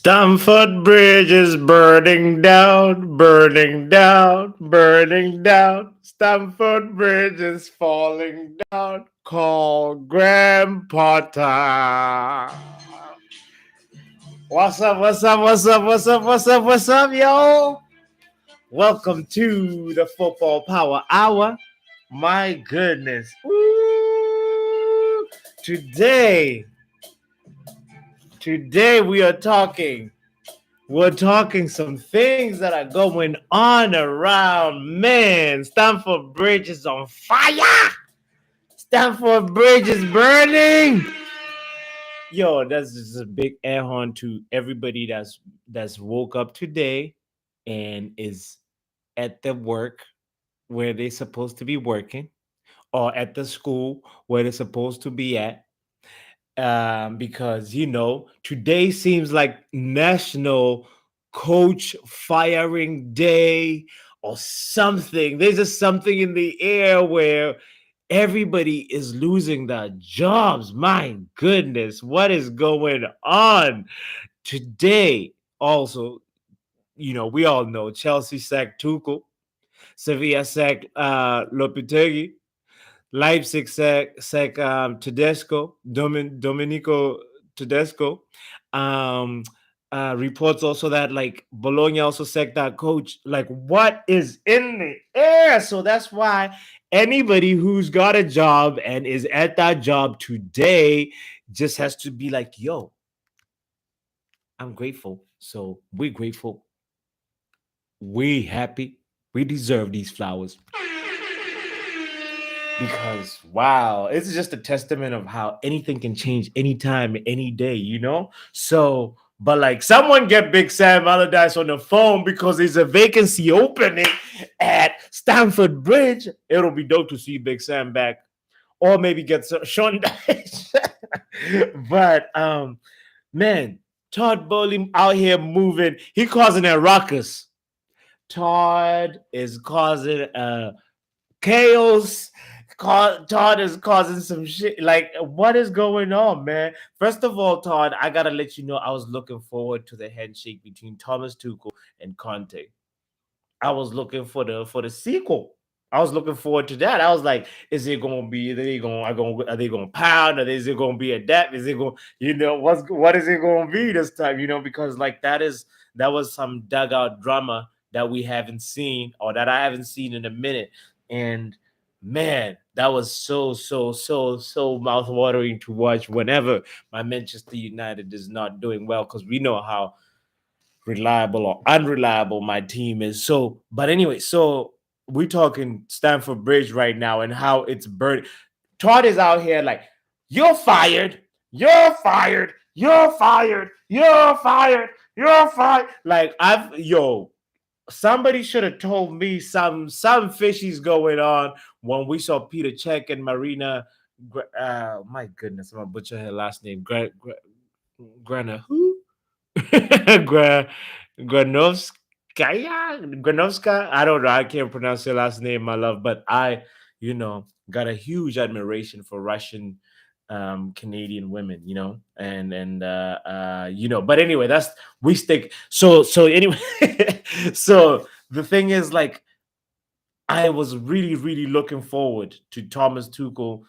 Stamford Bridge is burning down, burning down, burning down. Stamford Bridge is falling down. Call Graham Potter. What's up, what's up, what's up, what's up, what's up, what's up, yo? Welcome to the Football Power Hour. My goodness. Woo! Today we are talking. We're talking some things that are going on around. Man, Stamford Bridge is on fire. Stamford Bridge is burning. Yo, that's just a big air horn to everybody that's woke up today and is at the work where they're supposed to be working, or at the school where they're supposed to be at. Because today seems like National Coach Firing Day or something. There's just something in the air where everybody is losing their jobs. My goodness, what is going on today? Also, we all know Chelsea sacked Tuchel, Sevilla sacked Lopetegui, Leipzig sec Tedesco, Domenico Tedesco. Um, Reports also that like Bologna also sacked that coach. Like, what is in the air? So that's why anybody who's got a job and is at that job today just has to be like, yo, I'm grateful. So we're grateful. We happy. We deserve these flowers. Because wow, it's just a testament of how anything can change anytime, any day. So, but like someone get Big Sam Allardyce on the phone because there's a vacancy opening at Stamford Bridge. It'll be dope to see Big Sam back, or maybe get Sean Dyche. But man, Todd Bowley out here moving. He causing a ruckus. Todd is causing chaos. Todd is causing some shit. Like, what is going on, man? First of all, Todd, I gotta let you know I was looking forward to the handshake between Thomas Tuchel and Conte. I was looking for the sequel. I was looking forward to that. I was like, is it gonna be? Are they gonna pound? Or is it gonna be a depth? Is it going? What is it gonna be this time? Because like that was some dugout drama that we haven't seen, or that I haven't seen in a minute. And man, that was so mouth-watering to watch whenever my Manchester United is not doing well, because we know how reliable or unreliable my team is. So, but anyway, so we're talking Stamford Bridge right now and how it's burning. Todd is out here like, you're fired, you're fired, you're fired, you're fired, you're fired. Like, somebody should have told me some fishies going on when we saw Peter Cech and Marina. My goodness, I'm gonna butcher her last name. Grana who? Granovskaya? Granovska? I don't know. I can't pronounce your last name, my love. But I, got a huge admiration for Russian Canadian women, but anyway, that's we stick. So anyway, so the thing is, like, I was really, really looking forward to Thomas Tuchel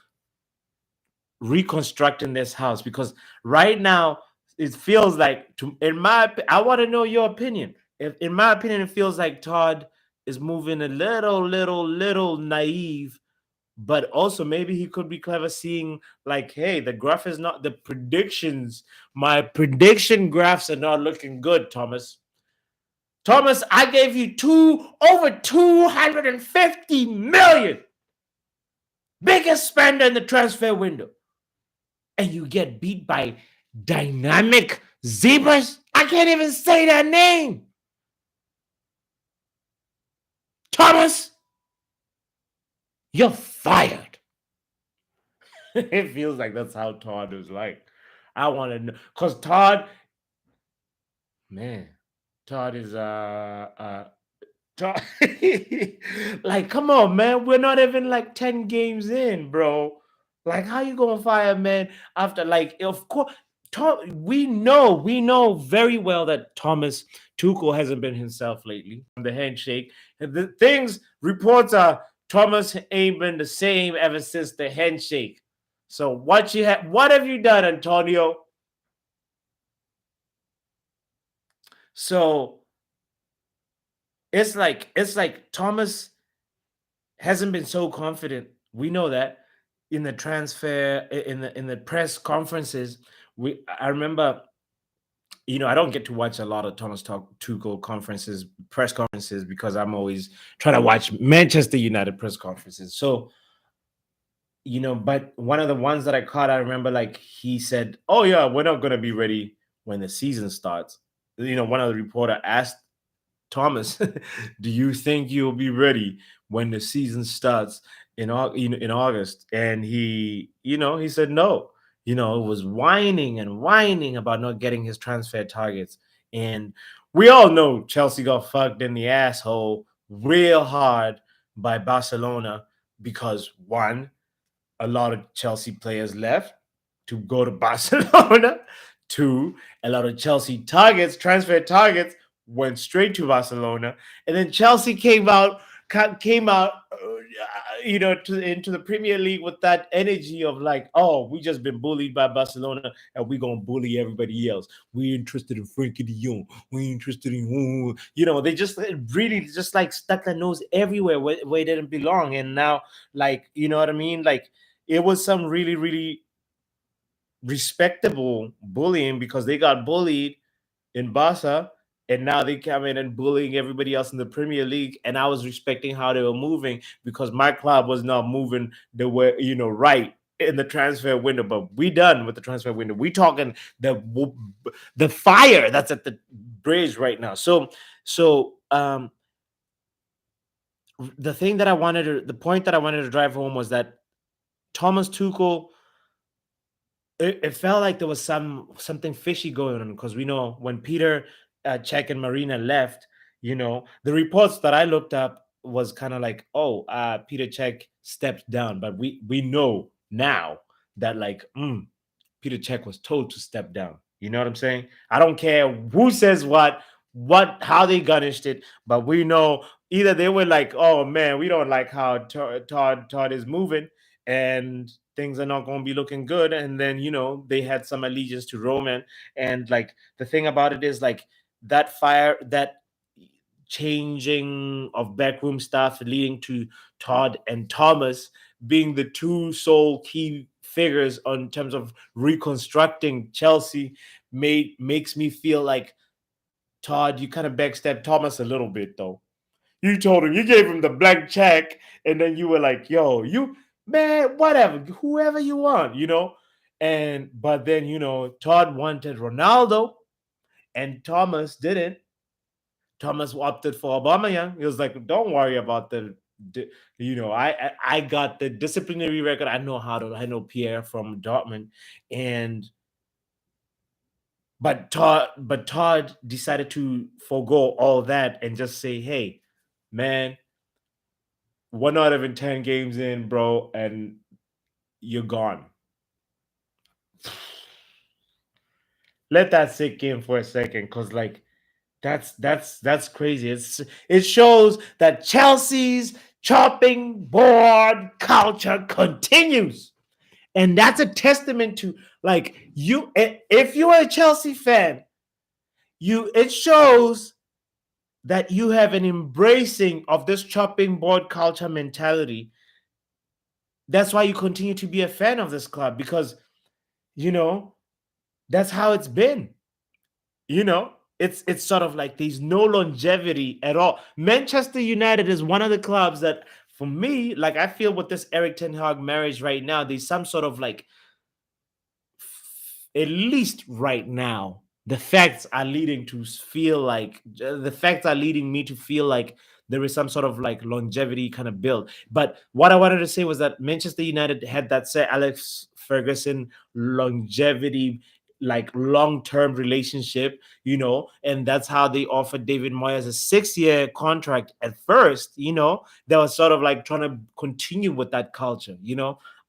reconstructing this house, because right now it feels like, I want to know your opinion. In my opinion, it feels like Todd is moving a little naive, but also maybe he could be clever, seeing like, hey, the graph is not the predictions. My prediction graphs are not looking good, Thomas. Thomas, I gave you over 250 million. Biggest spender in the transfer window. And you get beat by Dynamic Zebras? I can't even say that name. Thomas, you're fired. It feels like that's how Todd is like. I want to know, because Todd is Todd, like, come on, man. We're not even like 10 games in, bro. Like, how you gonna fire a man after, like, of course, we know very well that Thomas Tuchel hasn't been himself lately. The handshake, the things reports are Thomas ain't been the same ever since the handshake. So what have you done, Antonio? So it's like Thomas hasn't been so confident. We know that in the transfer in the press conferences. I remember, I don't get to watch a lot of Tuchel conferences, press conferences, because I'm always trying to watch Manchester United press conferences. So, but one of the ones that I caught, I remember, like, he said, "Oh yeah, we're not gonna be ready when the season starts." One of the reporter asked Thomas, "Do you think you'll be ready when the season starts in August?" And he said no. It was whining and whining about not getting his transfer targets. And we all know Chelsea got fucked in the asshole real hard by Barcelona because, one, a lot of Chelsea players left to go to Barcelona. Two, a lot of Chelsea transfer targets, went straight to Barcelona, and then Chelsea came out, into the Premier League with that energy of like, oh, we just been bullied by Barcelona, and we gonna bully everybody else. We interested in Frankie De Jong. We interested in, they just really just like stuck their nose everywhere where it didn't belong, and now, like, you know what I mean, like, it was some really, really respectable bullying because they got bullied in Barca, and now they come in and bullying everybody else in the Premier League. And I was respecting how they were moving because my club was not moving the way, right in the transfer window. But we done with the transfer window. We talking the fire that's at the bridge right now. So the point that I wanted to drive home was that Thomas Tuchel, it felt like there was something fishy going on, because we know when Peter, Cech, and Marina left, the reports that I looked up was kind of like, oh, Peter Cech stepped down, but we know now that, like, Peter Cech was told to step down. You know what I'm saying? I don't care who says how they garnished it, but we know either they were like, "Oh man, we don't like how Todd is moving, and things are not going to be looking good," and then they had some allegiance to Roman, and like the thing about it is, like, that changing of backroom stuff leading to Todd and Thomas being the two sole key figures on terms of reconstructing Chelsea makes me feel like, Todd, you kind of backstabbed Thomas a little bit, though. You told him, you gave him the blank check, and then you were like, "Yo, you man, whatever, whoever you want." And but then Todd wanted Ronaldo, and Thomas didn't. Thomas opted for Aubameyang. He was like, "Don't worry about I got the disciplinary record. I know how to handle Pierre from Dortmund." And but Todd decided to forego all that and just say, "Hey, man, we're not even 10 games in, bro, and you're gone." Let that sink in for a second, because, like, that's crazy. It shows that Chelsea's chopping board culture continues. And that's a testament to, like, if you are a Chelsea fan, it shows that you have an embracing of this chopping board culture mentality. That's why you continue to be a fan of this club, because that's how it's been. It's sort of like there's no longevity at all. Manchester United is one of the clubs that, for me, like, I feel with this Eric Ten Hag marriage right now, there's some sort of like, at least right now, the facts are leading me to feel like there is some sort of like longevity kind of build. But what I wanted to say was that Manchester United had that Sir Alex Ferguson longevity, like long-term relationship, and that's how they offered David Moyes a 6-year contract at first. They were sort of like trying to continue with that culture.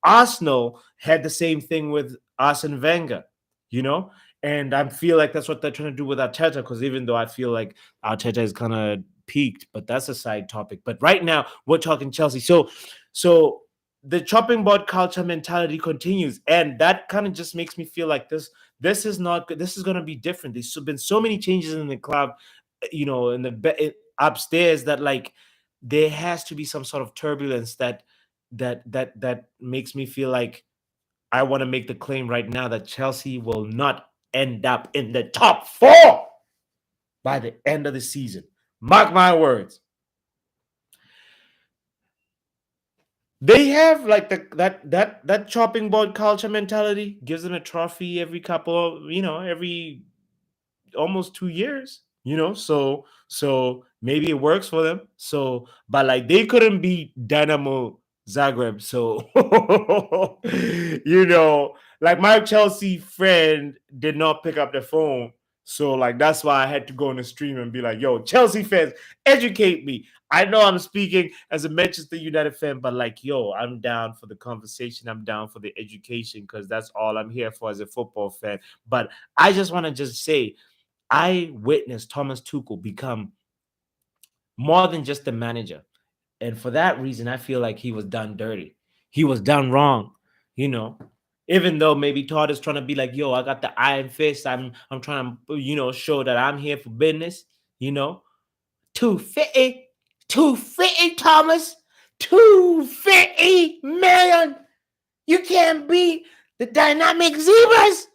Arsenal had the same thing with Arsene Wenger. you know. And I feel like that's what they're trying to do with Arteta. Because even though I feel like Arteta is kind of peaked, but that's a side topic. But right now we're talking Chelsea. So the chopping board culture mentality continues, and that kind of just makes me feel like this is not good. This is going to be different. Been so many changes in the club, in the upstairs, that like there has to be some sort of turbulence that makes me feel like I want to make the claim right now that Chelsea will not end up in the top four by the end of the season. Mark my words. They have like that chopping board culture mentality, gives them a trophy every couple of, every almost 2 years, so maybe it works for them. So, but like they couldn't beat Dynamo Zagreb. So, like my Chelsea friend did not pick up the phone. So, like, that's why I had to go on the stream and be like, yo, Chelsea fans, educate me. I know I'm speaking as a Manchester United fan, but like, yo, I'm down for the conversation. I'm down for the education, because that's all I'm here for as a football fan. But I just want to just say, I witnessed Thomas Tuchel become more than just a manager. And for that reason, I feel like he was done dirty. He was done wrong, you know. Even though maybe Todd is trying to be like, yo, I got the iron fist. I'm trying to, show that I'm here for business, you know. 250, 250, Thomas. 250 million. You can't beat the dynamic zebras.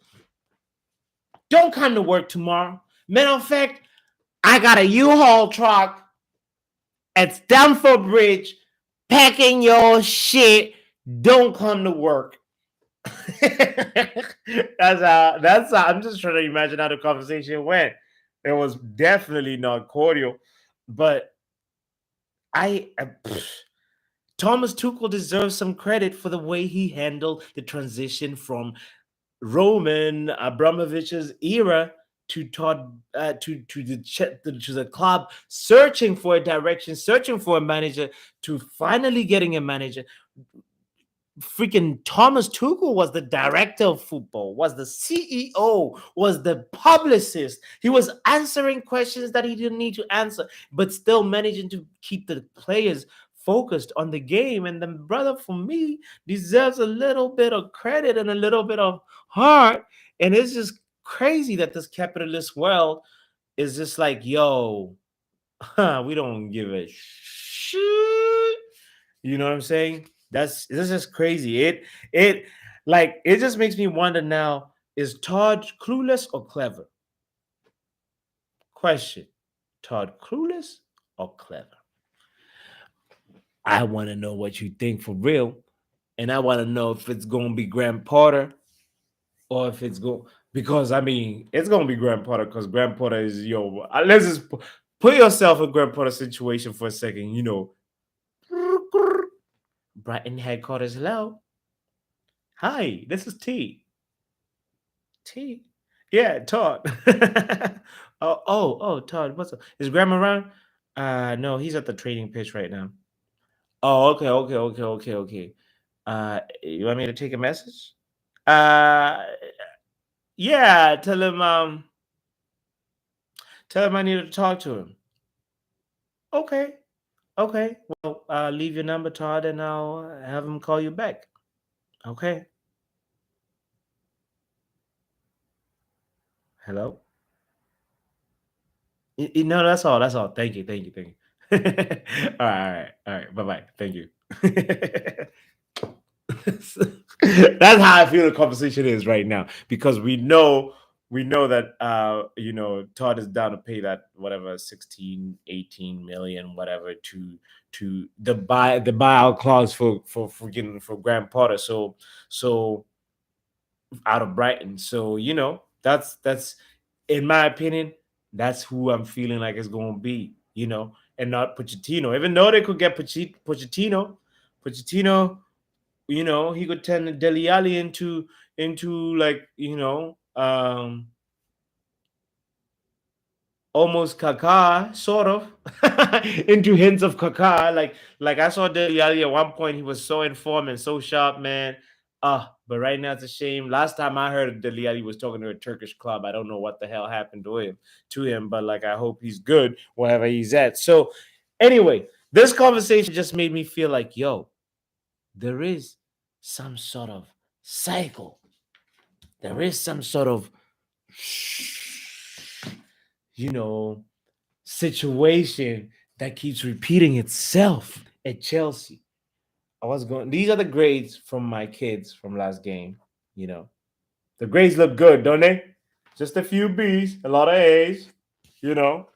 Don't come to work tomorrow. Matter of fact, I got a U-Haul truck at Stamford Bridge packing your shit. Don't come to work. That's how I'm just trying to imagine how the conversation went. It was definitely not cordial, but I Thomas Tuchel deserves some credit for the way he handled the transition from Roman Abramovich's era to Todd to the club, searching for a direction, searching for a manager, to finally getting a manager. Freaking Thomas Tuchel was the director of football, was the CEO, was the publicist. He was answering questions that he didn't need to answer, but still managing to keep the players focused on the game. And the brother, for me, deserves a little bit of credit and a little bit of heart. And it's just crazy that this capitalist world is just like, yo, we don't give a shit. You know what I'm saying? This is crazy. It just makes me wonder now, is Todd clueless or clever? Question. Todd clueless or clever? I want to know what you think for real. And I want to know if it's going to be Graham Potter, or if it's going, because I mean, it's going to be Graham Potter, because Graham Potter is, let's just put yourself in Graham Potter's situation for a second. Brighton headquarters. Hello. Hi, this is T. T. Yeah, Todd. oh, Todd. What's up? Is Graham around? No, he's at the training pitch right now. Oh, okay. You want me to take a message? Uh, yeah. Tell him I need to talk to him. Okay. Well, leave your number, Todd, and I'll have him call you back. Okay. Hello. No, that's all. That's all. Thank you. All right. Bye bye. Thank you. That's how I feel the conversation is right now, because we know that Todd is down to pay that whatever 16, 18 million, whatever, to the buyout clause for Graham Potter. So out of Brighton. So that's in my opinion, that's who I'm feeling like it's going to be, and not Pochettino. Even though they could get Pochettino, he could turn Dele Alli into like almost Kaká, sort of, into hints of Kaká. Like I saw Dele Alli at one point. He was so informed and so sharp, man. But right now it's a shame. Last time I heard Dele Alli was talking to a Turkish club. I don't know what the hell happened to him, but like I hope he's good wherever he's at. So anyway, this conversation just made me feel like, yo, there is some sort of cycle. There is some sort of you know situation that keeps repeating itself at Chelsea. These are the grades from my kids from last game. You know, the grades look good, don't they? Just a few B's, a lot of A's. You know,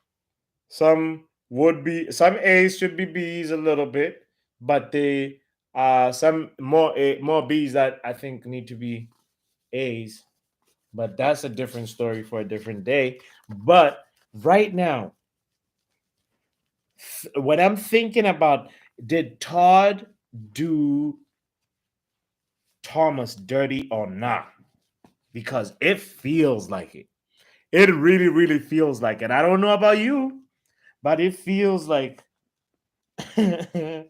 some A's should be B's a little bit, but they some more B's that I think need to be A's. But that's a different story for a different day. But right now, when I'm thinking about, did Todd do Thomas dirty or not? Because it feels like it. It really, really feels like it. I don't know about you, but it feels like, there's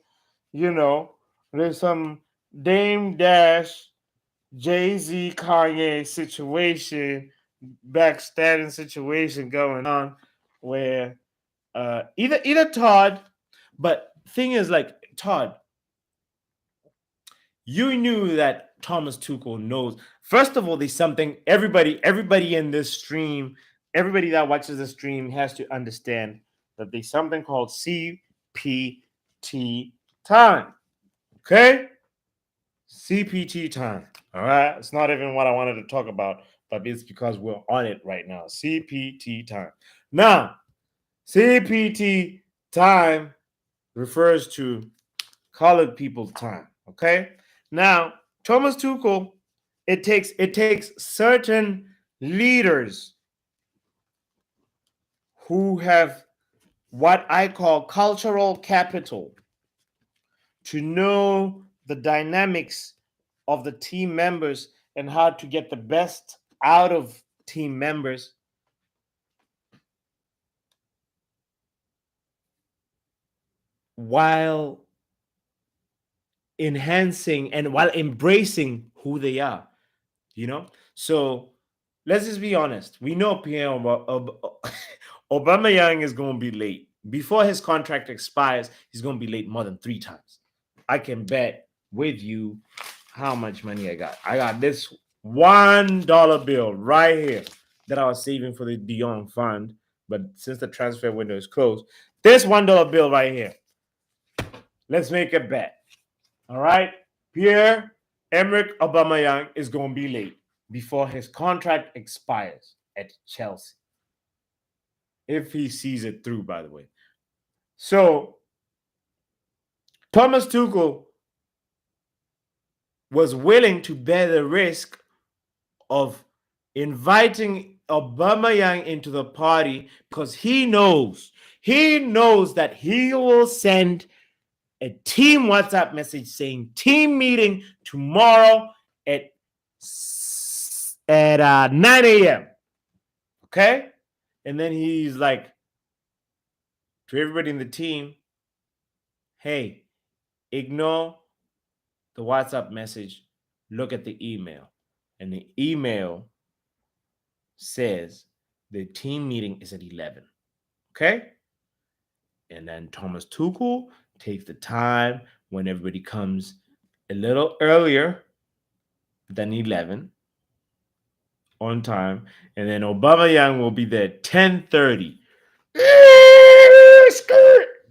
some Dame Dash, Jay-Z, Kanye situation, backstabbing situation going on where either Todd, but thing is like Todd, you knew that Thomas Tuchel knows. First of all, there's something everybody in this stream, everybody that watches the stream has to understand that there's something called CPT time. Okay? CPT time. All right. It's not even what I wanted to talk about, but it's because we're on it right now. CPT time. Now, CPT time refers to colored people's time. Okay. Now, Thomas Tuchel, it takes certain leaders who have what I call cultural capital to know the dynamics of the team members and how to get the best out of team members while enhancing and while embracing who they are, So let's just be honest. We know Pierre Aubameyang is going to be late. Before his contract expires, he's going to be late more than 3 times. I can bet with you how much money I got. I got this $1 bill right here that I was saving for the Dion fund. But since the transfer window is closed, this $1 bill right here. Let's make a bet. All right. Pierre-Emerick Aubameyang is going to be late before his contract expires at Chelsea. If he sees it through, by the way. So, Thomas Tuchel was willing to bear the risk of inviting Aubameyang into the party because he knows that he will send a team WhatsApp message saying team meeting tomorrow at 9 a.m. Okay? And then he's like to everybody in the team, hey, ignore the WhatsApp message, look at the email. And the email says the team meeting is at 11. Okay? And then Thomas Tuchel takes the time when everybody comes a little earlier than 11 on time. And then Aubameyang will be there at 10:30.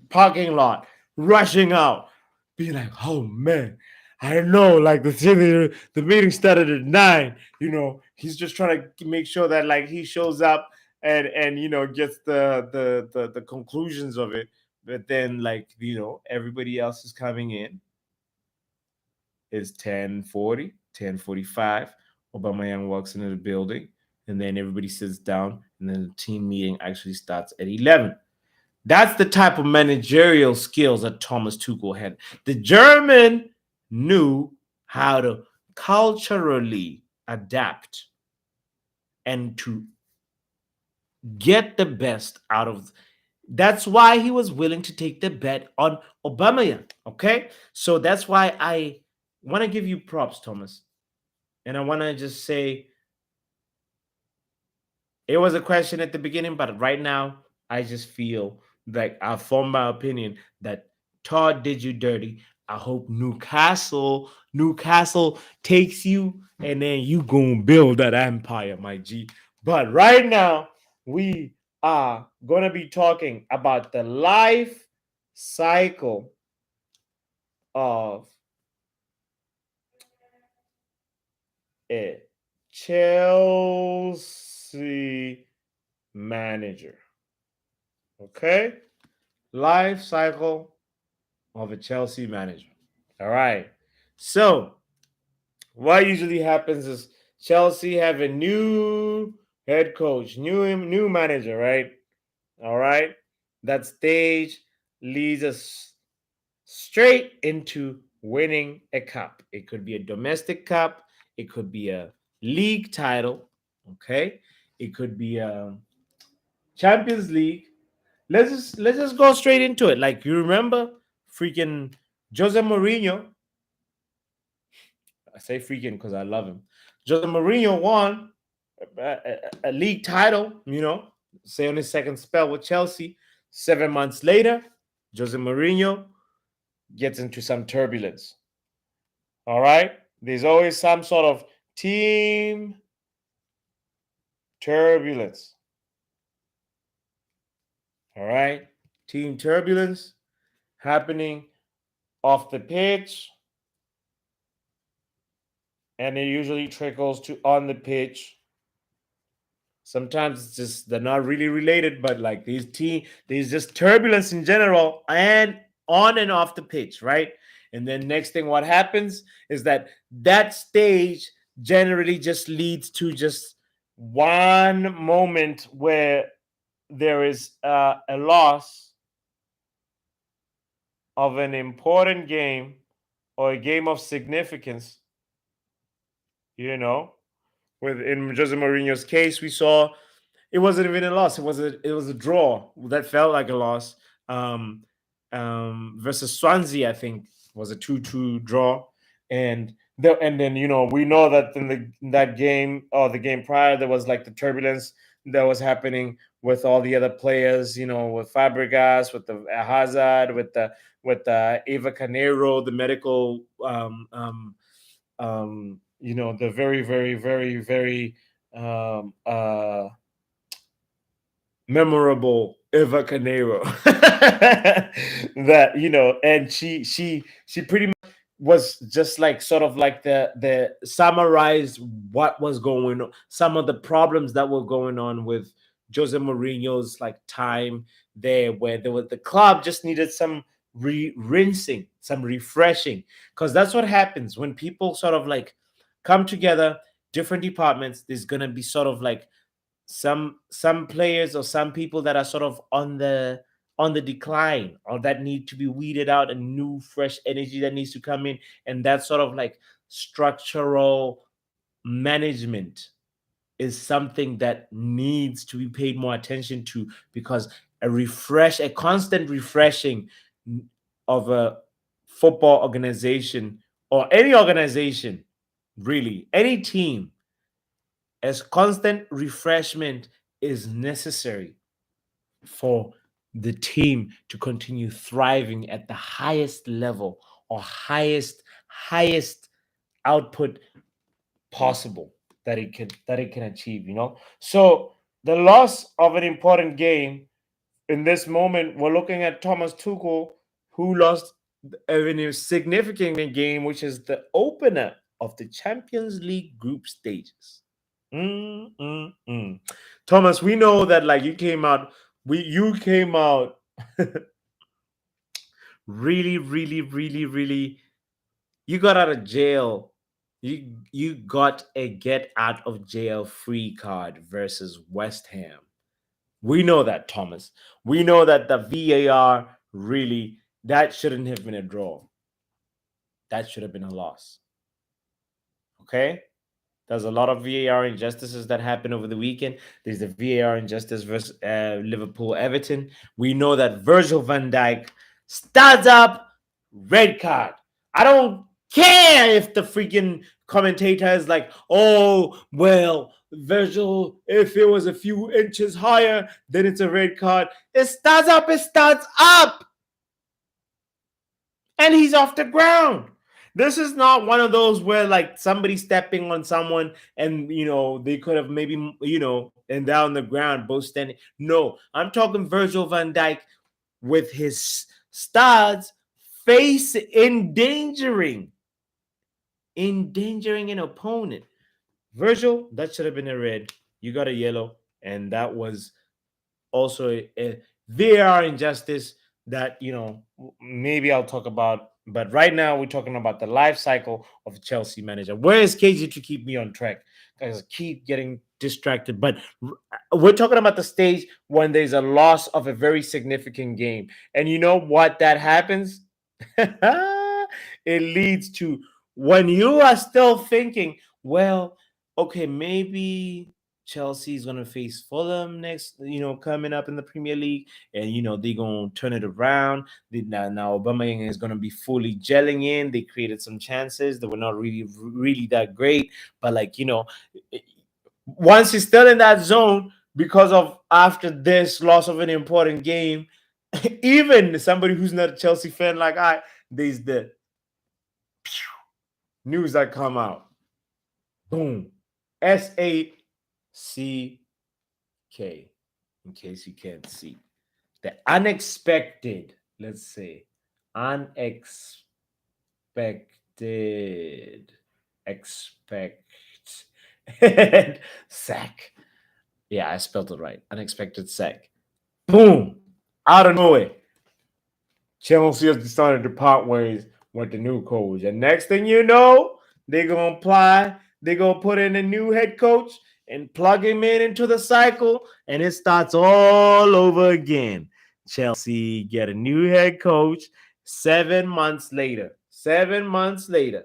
Parking lot, rushing out, being like, oh man, I know, like the meeting started at 9. He's just trying to make sure that like he shows up and gets the conclusions of it. But then like everybody else is coming in. It's 10:40, 10:45. Aubameyang walks into the building, and then everybody sits down, and then the team meeting actually starts at 11. That's the type of managerial skills that Thomas Tuchel had. The German knew how to culturally adapt and to get the best out of. That's why he was willing to take the bet on Aubameyang. Okay, so that's why I want to give you props, Thomas. And I want to just say it was a question at the beginning, but right now I just feel like I formed my opinion that Todd did you dirty. I hope Newcastle takes you, and then you gonna build that empire, my G. But right now we are gonna be talking about the life cycle of a Chelsea manager. Okay? Life cycle of a Chelsea manager. All right. So, what usually happens is Chelsea have a new head coach, new manager, right? All right. That stage leads us straight into winning a cup. It could be a domestic cup, it could be a league title, okay? It could be a Champions League. Let's just go straight into it. Like you remember freaking Jose Mourinho. I say freaking because I love him. Jose Mourinho won a league title, say on his second spell with Chelsea. 7 months later, Jose Mourinho gets into some turbulence. All right. There's always some sort of team turbulence. All right. Team turbulence happening off the pitch. And it usually trickles to on the pitch. Sometimes it's just they're not really related, but like there's just turbulence in general and on and off the pitch, right? And then next thing what happens is that stage generally just leads to just one moment where there is a loss of an important game or a game of significance, you know. With in Jose Mourinho's case, we saw it wasn't even a loss. It was a draw that felt like a loss. Um, versus Swansea, I think was a 2-2 draw, and then we know that in that game or the game prior there was like the turbulence that was happening with all the other players. With Fabregas, with the Hazard, with Eva Canero, the medical the very, very, very, very memorable Eva Canero that and she pretty much was just like sort of like the summarize what was going on, some of the problems that were going on with Jose Mourinho's like time there, where the club just needed some rinsing, some refreshing, because that's what happens when people sort of like come together, different departments. There's gonna be sort of like some players or some people that are sort of on the decline or that need to be weeded out, and new fresh energy that needs to come in, and that sort of like structural management is something that needs to be paid more attention to, because a constant refreshing of a football organization, or any organization, really any team, as constant refreshment is necessary for the team to continue thriving at the highest level or highest output possible that it can achieve. So the loss of an important game in this moment, we're looking at Thomas Tuchel, who lost a significant game, which is the opener of the Champions League group stages. Mm, mm, mm. Thomas, we know that like you came out really, really, really, really. You got out of jail. You got a get out of jail free card versus West Ham. We know that, Thomas. We know that the VAR really, that shouldn't have been a draw. That should have been a loss. Okay? There's a lot of VAR injustices that happened over the weekend. There's the VAR injustice versus Liverpool Everton. We know that Virgil van Dijk stands up, red card. I don't care if the freaking commentator is like, oh, well, Virgil, if it was a few inches higher, then it's a red card. It starts up, and he's off the ground. This is not one of those where like somebody stepping on someone and they could have maybe and down the ground both standing. No, I'm talking Virgil van Dijk with his studs face endangering an opponent. Virgil, that should have been a red. You got a yellow, and that was also a VAR injustice that maybe I'll talk about. But right now we're talking about the life cycle of a Chelsea manager. Where is KG to keep me on track? Guys, keep getting distracted. But we're talking about the stage when there's a loss of a very significant game, and you know what that happens? It leads to when you are still thinking, well, okay, maybe Chelsea's gonna face Fulham next, coming up in the Premier League, and they're gonna turn it around. Now Aubameyang is gonna be fully gelling in. They created some chances that were not really that great, but once he's still in that zone because of after this loss of an important game, even somebody who's not a Chelsea fan like there's the news that come out. Boom. SACK, in case you can't see. The unexpected, let's say, sack. Yeah, I spelled it right. Unexpected sack. Boom. Out of nowhere. Chelsea has decided to part ways with the new coach. And next thing you know, they're going to put in a new head coach and plug him into the cycle, and it starts all over again. Chelsea get a new head coach 7 months later. 7 months later.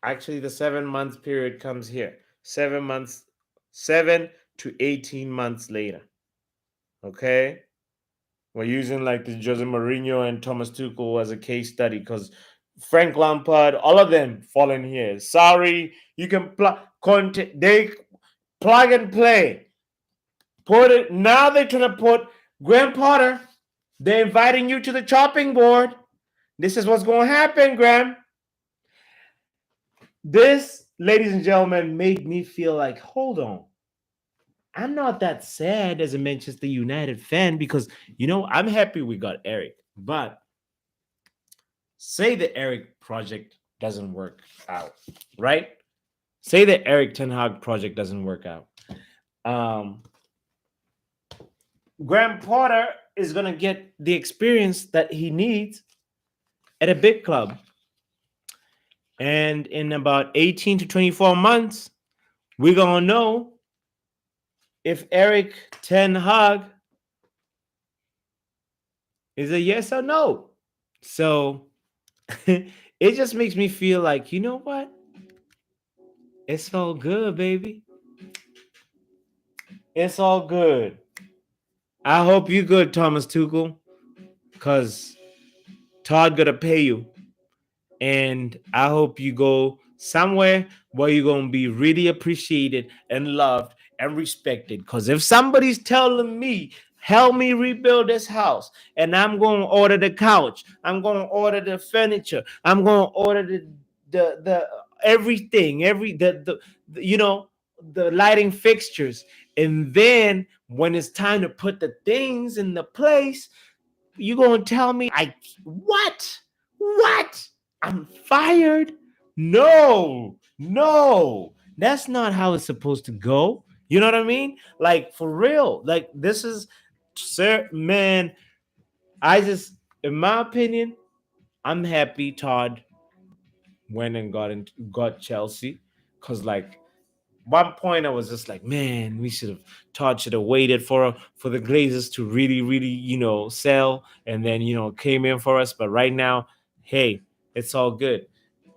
Actually, the 7 month period comes here. 7 to 18 months later. Okay? We're using like the Jose Mourinho and Thomas Tuchel as a case study because Frank Lampard, all of them fall in here. Sorry, you can they plug and play. Put it now. They're trying to put Graham Potter. They're inviting you to the chopping board. This is what's going to happen, Graham. This, ladies and gentlemen, made me feel like, hold on. I'm not that sad as a Manchester United fan because, I'm happy we got Eric. But say the Eric project doesn't work out, right? Say the Eric Ten Hag project doesn't work out. Graham Potter is going to get the experience that he needs at a big club. And in about 18 to 24 months, we're going to know if Eric Ten Hag is a yes or no. So it just makes me feel like, you know what? It's all good, baby. It's all good. I hope you good, Thomas Tuchel, because Todd gonna pay you. And I hope you go somewhere where you're going to be really appreciated and loved and respected. Because if somebody's telling me, help me rebuild this house, and I'm going to order the couch, I'm going to order the furniture, I'm going to order the everything, the lighting fixtures. And then when it's time to put the things in the place, you're going to tell me, what? I'm fired? No, that's not how it's supposed to go. You know what I mean? Like, for real. Like, this is, sir, man, in my opinion, I'm happy Todd went and got Chelsea. Because, like, one point I was just like, man, Todd should have waited for the Glazers to really, really, sell, and then, came in for us. But right now, hey, it's all good.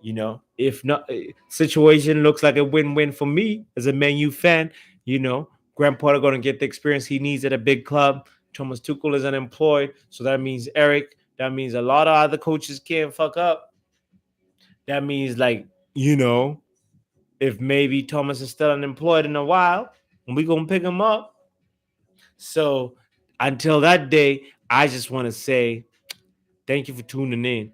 If not, situation looks like a win-win for me as a Man U fan. Graham Potter going to get the experience he needs at a big club. Thomas Tuchel is unemployed, so that means Eric That means a lot of other coaches can't fuck up. That means, like, if maybe Thomas is still unemployed in a while, we gonna pick him up. So until that day, I just want to say thank you for tuning in.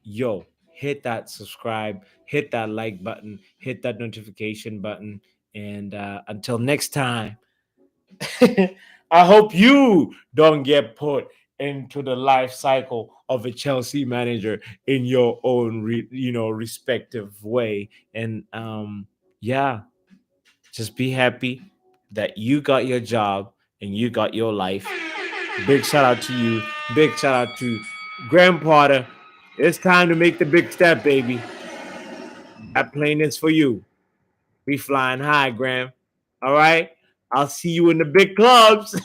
Yo, hit that subscribe, hit that like button, hit that notification button. And until next time, I hope you don't get put into the life cycle of a Chelsea manager in your own, respective way. And yeah, just be happy that you got your job and you got your life. Big shout out to you. Big shout out to Graham Potter. It's time to make the big step, baby. That plane is for you. We flying high, Graham. All right. I'll see you in the big clubs.